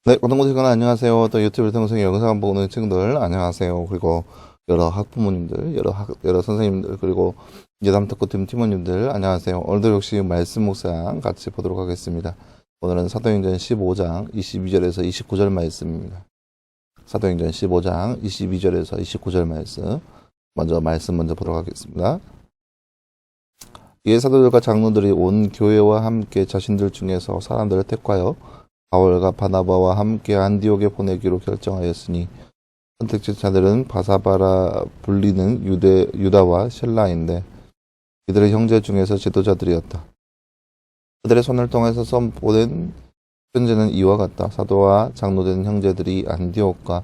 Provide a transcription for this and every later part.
네, 고등고등학교 안녕하세요. 또 유튜브를 통해서 영상 보는 친구들 안녕하세요. 그리고 여러 학부모님들, 여러 선생님들, 그리고 예담 특구팀 팀원님들 안녕하세요. 오늘도 역시 말씀 묵상 같이 보도록 하겠습니다. 오늘은 사도행전 15장 22절에서 29절 말씀입니다. 사도행전 15장 22절에서 29절 말씀. 말씀 먼저 보도록 하겠습니다. 이에 사도들과 장로들이 온 교회와 함께 자신들 중에서 사람들을 택하여 바울과 바나바와 함께 안디옥에 보내기로 결정하였으니 선택자들은 바사바라 불리는 유다와 실라인데 이들의 형제 중에서 지도자들이었다. 그들의 손을 통해서 선보낸 편지는 이와 같다. 사도와 장로된 형제들이 안디옥과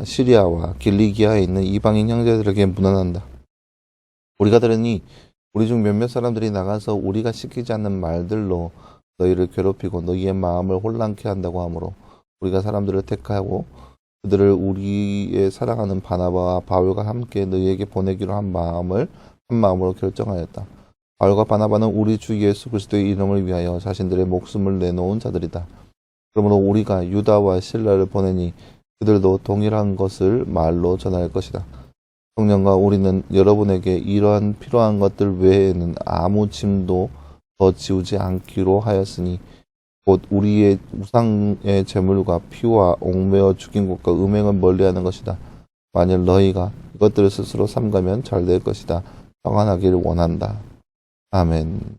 시리아와 길리기아에 있는 이방인 형제들에게 문안한다. 우리가 들으니 우리 중 몇몇 사람들이 나가서 우리가 시키지 않는 말들로 너희를 괴롭히고 너희의 마음을 혼란케 한다고 하므로 우리가 사람들을 택하고 그들을 우리의 사랑하는 바나바와 바울과 함께 너희에게 보내기로 한 마음으로 결정하였다. 바울과 바나바는 우리 주 예수 그리스도의 이름을 위하여 자신들의 목숨을 내놓은 자들이다. 그러므로 우리가 유다와 실라를 보내니 그들도 동일한 것을 말로 전할 것이다. 성령과 우리는 여러분에게 이러한 필요한 것들 외에는 아무 짐도 더 지우지 않기로 하였으니 곧 우리의 우상의 제물과 피와 옥매어 죽인 것과 음행을 멀리하는 것이다. 만일 너희가 이것들을 스스로 삼가면 잘 될 것이다. 평안하기를 원한다. 아멘.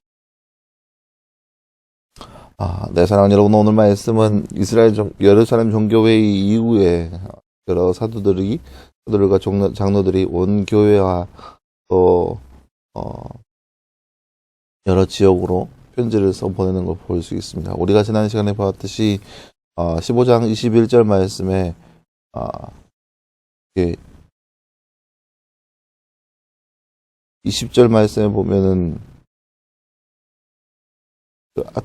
네, 사랑하는 여러분, 오늘 말씀은 예루살렘 종교회의 이후에 여러 사도들과 장로들이 온 교회와 또 여러 지역으로 편지를 써 보내는 걸 볼 수 있습니다. 우리가 지난 시간에 보았듯이 15장 21절 말씀에 20절 말씀에 보면은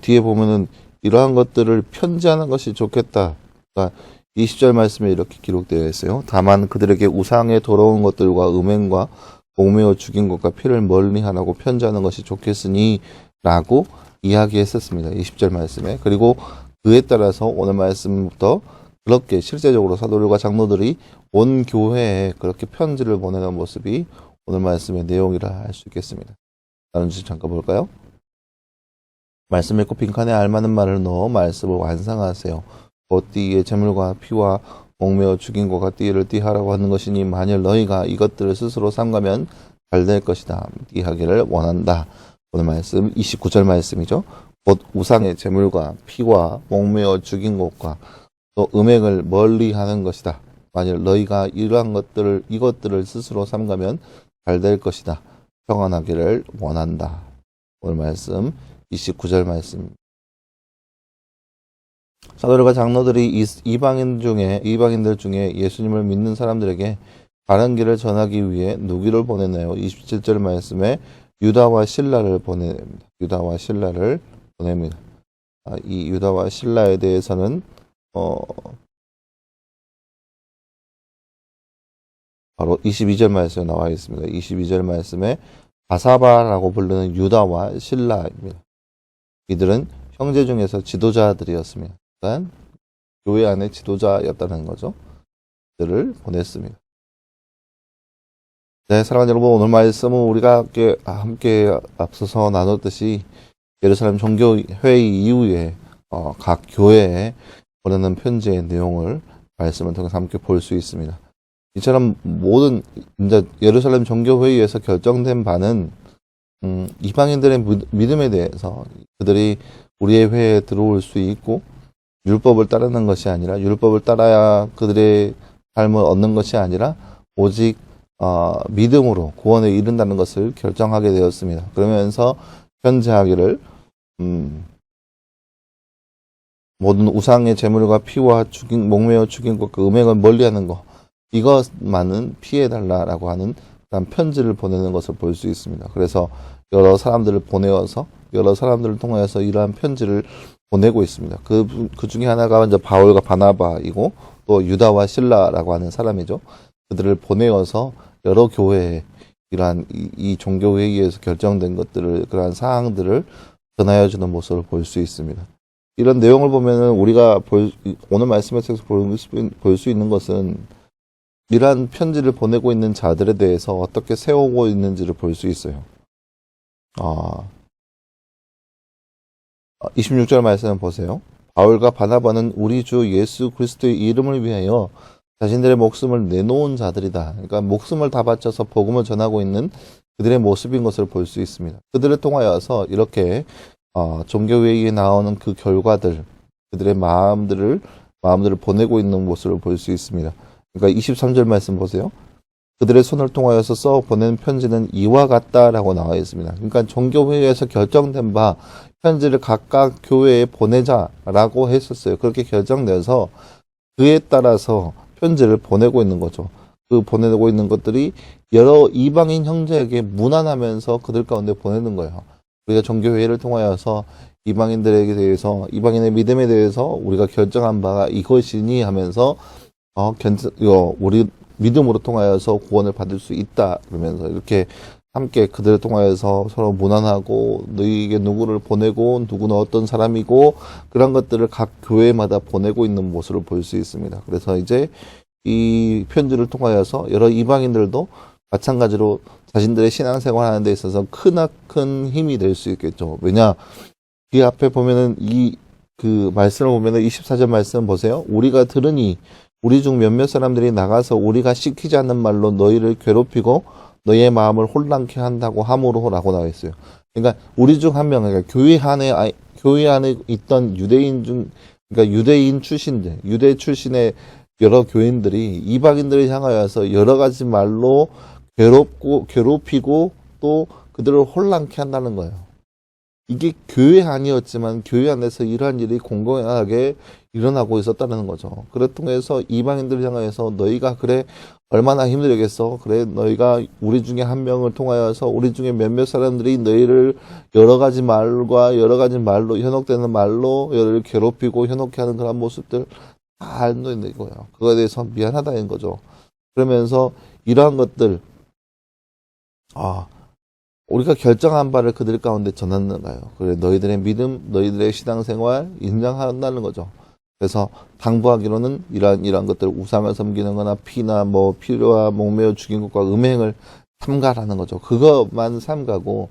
뒤에 보면은 이러한 것들을 편지하는 것이 좋겠다. 그러니까 20절 말씀에 이렇게 기록되어 있어요. 다만 그들에게 우상에 더러운 것들과 음행과 옥매어 죽인 것과 피를 멀리하라고 편지하는 것이 좋겠으니 라고 이야기했었습니다. 20절 말씀에. 그리고 그에 따라서 오늘 말씀부터 그렇게 실제적으로 사도들과 장로들이 온 교회에 그렇게 편지를 보내는 모습이 오늘 말씀의 내용이라 할 수 있겠습니다. 다른 주제 잠깐 볼까요? 말씀에 꼽힌 칸에 알맞는 말을 넣어 말씀을 완성하세요. 띠의 제물과 피와 옥매어 죽인 것과 띠를 띠하라고 하는 것이니 만일 너희가 이것들을 스스로 삼가면 잘 될 것이다. 띠하기를 원한다. 오늘 말씀 29절 말씀이죠. 곧 우상의 제물과 피와 옥매어 죽인 것과 또 음행을 멀리하는 것이다. 만일 너희가 이것들을 스스로 삼가면 잘 될 것이다. 평안하기를 원한다. 오늘 말씀 29절 말씀입니다. 사도들과 장로들이 이방인들 중에 예수님을 믿는 사람들에게 바른 길을 전하기 위해 누구를 보내나요? 27절 말씀에 유다와 실라를 보냅니다. 유다와 실라를 보냅니다. 이 유다와 실라에 대해서는 바로 22절 말씀에 나와 있습니다. 22절 말씀에 바사바라고 부르는 유다와 실라입니다. 이들은 형제 중에서 지도자들이었습니다. 그러니까 교회 안에 지도자였다는 거죠. 그들을 보냈습니다. 네, 사랑하는 여러분, 오늘 말씀은 우리가 함께 앞서서 나눴듯이 예루살렘 종교회의 이후에 각 교회에 보내는 편지의 내용을 말씀을 통해서 함께 볼 수 있습니다. 이처럼 모든 이제 예루살렘 종교회의에서 결정된 바는 이방인들의 믿음에 대해서 그들이 우리의 회에 들어올 수 있고 율법을 따르는 것이 아니라 율법을 따라야 그들의 삶을 얻는 것이 아니라 오직 믿음으로 구원에 이른다는 것을 결정하게 되었습니다. 그러면서 편지하기를 모든 우상의 제물과 피와 목매어 죽인 것과 음행을 멀리하는 것 이것만은 피해달라라고 하는 그런 편지를 보내는 것을 볼 수 있습니다. 그래서 여러 사람들을 보내어서 여러 사람들을 통해서 이러한 편지를 보내고 있습니다. 그 중에 하나가 이제 바울과 바나바이고 또 유다와 실라라고 하는 사람이죠. 그들을 보내어서 여러 교회에 이러한 이 종교회의에서 결정된 그러한 사항들을 전하여 주는 모습을 볼 수 있습니다. 이런 내용을 보면은 우리가 오늘 말씀에서 볼 수 있는 것은 이러한 편지를 보내고 있는 자들에 대해서 어떻게 세우고 있는지를 볼 수 있어요. 26절 말씀 보세요. 바울과 바나바는 우리 주 예수 그리스도의 이름을 위하여 자신들의 목숨을 내놓은 자들이다. 그러니까 목숨을 다 바쳐서 복음을 전하고 있는 그들의 모습인 것을 볼 수 있습니다. 그들을 통하여서 이렇게 종교회의에 나오는 그 결과들, 그들의 마음들을 보내고 있는 모습을 볼 수 있습니다. 그러니까 23절 말씀 보세요. 그들의 손을 통하여서 써 보낸 편지는 이와 같다라고 나와 있습니다. 그러니까 종교회의에서 결정된 바 편지를 각각 교회에 보내자라고 했었어요. 그렇게 결정돼서 그에 따라서 편지를 보내고 있는 거죠. 그 보내고 있는 것들이 여러 이방인 형제에게 무난하면서 그들 가운데 보내는 거예요. 우리가 종교회의를 통하여서 이방인들에게 대해서, 이방인의 믿음에 대해서 우리가 결정한 바가 이것이니 하면서 우리 믿음으로 통하여서 구원을 받을 수 있다 그러면서 이렇게 함께 그들을 통하여서 서로 무난하고 너희에게 누구를 보내고 누구는 어떤 사람이고 그런 것들을 각 교회마다 보내고 있는 모습을 볼 수 있습니다. 그래서 이제 이 편지를 통하여서 여러 이방인들도 마찬가지로 자신들의 신앙생활 하는 데 있어서 크나큰 힘이 될 수 있겠죠. 왜냐, 이 앞에 보면은 그 말씀을 보면은 24절 말씀 보세요. 우리가 들으니 우리 중 몇몇 사람들이 나가서 우리가 시키지 않는 말로 너희를 괴롭히고 너희의 마음을 혼란케 한다고 함으로라고 나와 있어요. 그러니까 우리 중 한 명, 그러니까 교회 안에 있던 그러니까 유대인 출신들, 유대 출신의 여러 교인들이 이방인들을 향하여서 여러 가지 말로 괴롭히고 또 그들을 혼란케 한다는 거예요. 이게 교회 안이었지만 교회 안에서 이러한 일이 공공하게 일어나고 있었다는 거죠. 그래 통해서 이방인들을 향하여서 너희가 그래 얼마나 힘들겠어. 그래 너희가 우리 중에 한 명을 통하여서 우리 중에 몇몇 사람들이 너희를 여러 가지 말로 현혹되는 말로 너희를 괴롭히고 현혹케 하는 그런 모습들 다 알고 있는 거예요. 그거에 대해서 미안하다는 거죠. 그러면서 이러한 것들 우리가 결정한 바를 그들 가운데 전하는 거예요. 그래 너희들의 믿음, 너희들의 신앙생활 인정한다는 거죠. 그래서 당부하기로는 이러한 것들 우상을 섬기는 거나 피나 피로와 목매어 죽인 것과 음행을 삼가라는 거죠. 그것만 삼가고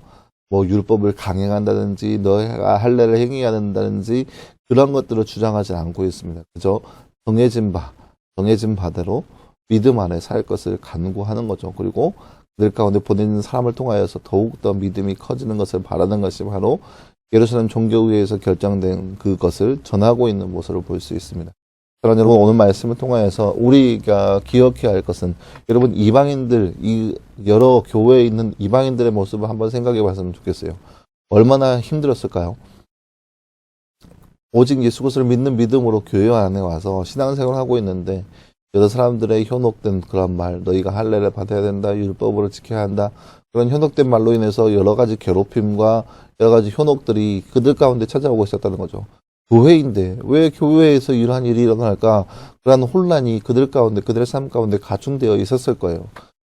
율법을 강행한다든지 너희가 할례를 행해야 된다든지 그런 것들을 주장하지 않고 있습니다. 그저 정해진 바대로 믿음 안에 살 것을 간구하는 거죠. 그리고 그들 가운데 보내는 사람을 통하여서 더욱더 믿음이 커지는 것을 바라는 것이 바로 예루살렘 종교회의에서 결정된 그것을 전하고 있는 모습을 볼 수 있습니다. 그러나 여러분 오늘 말씀을 통하여서 우리가 기억해야 할 것은 여러분 이방인들, 이 여러 교회에 있는 이방인들의 모습을 한번 생각해 봤으면 좋겠어요. 얼마나 힘들었을까요? 오직 예수 그리스도를 믿는 믿음으로 교회 안에 와서 신앙생활을 하고 있는데 여러 사람들의 현혹된 그런 말, 너희가 할례를 받아야 된다, 율법으로 지켜야 한다, 그런 현혹된 말로 인해서 여러 가지 괴롭힘과 여러 가지 현혹들이 그들 가운데 찾아오고 있었다는 거죠. 교회인데 왜 교회에서 이러한 일이 일어날까? 그런 혼란이 그들 가운데, 그들의 삶 가운데 가중되어 있었을 거예요.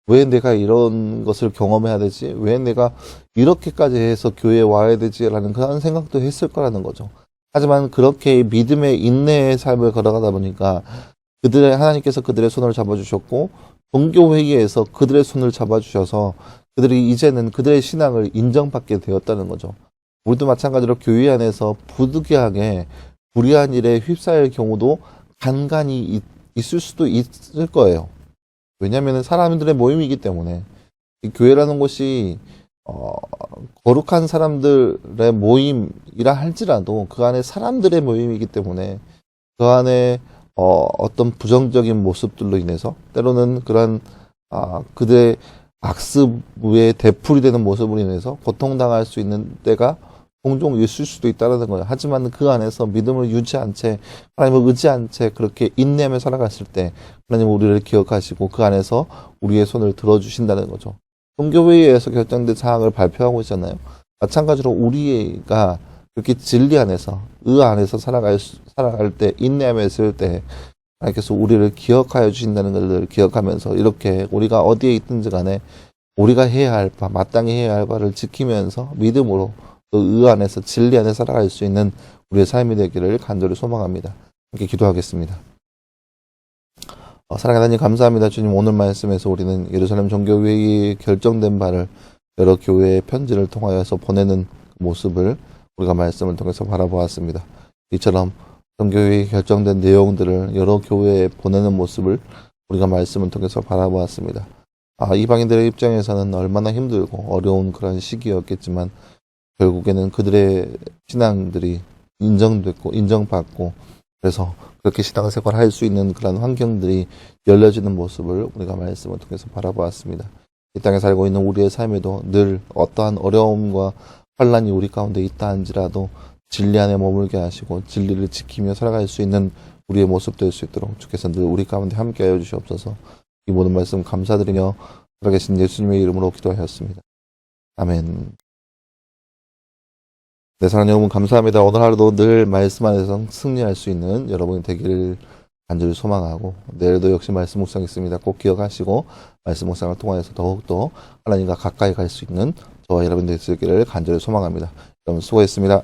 왜 내가 이런 것을 경험해야 되지? 왜 내가 이렇게까지 해서 교회에 와야 되지라는 그런 생각도 했을 거라는 거죠. 하지만 그렇게 믿음의 인내의 삶을 걸어가다 보니까 하나님께서 그들의 손을 잡아주셨고 종교회의에서 그들의 손을 잡아주셔서 그들이 이제는 그들의 신앙을 인정받게 되었다는 거죠. 우리도 마찬가지로 교회 안에서 부득이하게 불의한 일에 휩싸일 경우도 간간히 있을 수도 있을 거예요. 왜냐하면 사람들의 모임이기 때문에 이 교회라는 곳이 거룩한 사람들의 모임이라 할지라도 그 안에 사람들의 모임이기 때문에 그 안에 어떤 부정적인 모습들로 인해서 때로는 그런 그들의 악습에 되풀이 되는 모습으로 인해서 고통당할 수 있는 때가 종종 있을 수도 있다는 거예요. 하지만 그 안에서 믿음을 유지한 채 하나님을 의지한 채 그렇게 인내하며 살아갔을 때 하나님은 우리를 기억하시고 그 안에서 우리의 손을 들어주신다는 거죠. 종교회의에서 결정된 사항을 발표하고 있잖아요. 마찬가지로 우리가 그렇게 진리 안에서 의 안에서 살아갈 때 인내하며 있을 때 하나님께서 우리를 기억하여 주신다는 것을 기억하면서 이렇게 우리가 어디에 있든지 간에 우리가 해야 할 바, 마땅히 해야 할 바를 지키면서 믿음으로 그 의 안에서 진리 안에 살아갈 수 있는 우리의 삶이 되기를 간절히 소망합니다. 함께 기도하겠습니다. 사랑하는 하나님 감사합니다. 주님, 오늘 말씀에서 우리는 예루살렘 종교회의에 결정된 바를 여러 교회의 편지를 통하여서 보내는 모습을 우리가 말씀을 통해서 바라보았습니다. 이처럼 종교회의에 결정된 내용들을 여러 교회에 보내는 모습을 우리가 말씀을 통해서 바라보았습니다. 이방인들의 입장에서는 얼마나 힘들고 어려운 그런 시기였겠지만 결국에는 그들의 신앙들이 인정됐고 인정받고 그래서 그렇게 신앙생활을 할 수 있는 그런 환경들이 열려지는 모습을 우리가 말씀을 통해서 바라보았습니다. 이 땅에 살고 있는 우리의 삶에도 늘 어떠한 어려움과 환란이 우리 가운데 있다 한지라도 진리 안에 머물게 하시고 진리를 지키며 살아갈 수 있는 우리의 모습 될 수 있도록 주께서 늘 우리 가운데 함께하여 주시옵소서. 이 모든 말씀 감사드리며 살아계신 예수님의 이름으로 기도하였습니다. 아멘. 네, 사랑하는 여러분 감사합니다. 오늘 하루도 늘 말씀 안에서 승리할 수 있는 여러분이 되기를 간절히 소망하고 내일도 역시 말씀 묵상 있습니다. 꼭 기억하시고 말씀 묵상을 통하여서 더욱더 하나님과 가까이 갈 수 있는 저와 여러분들 되시기를 간절히 소망합니다. 여러분 수고했습니다.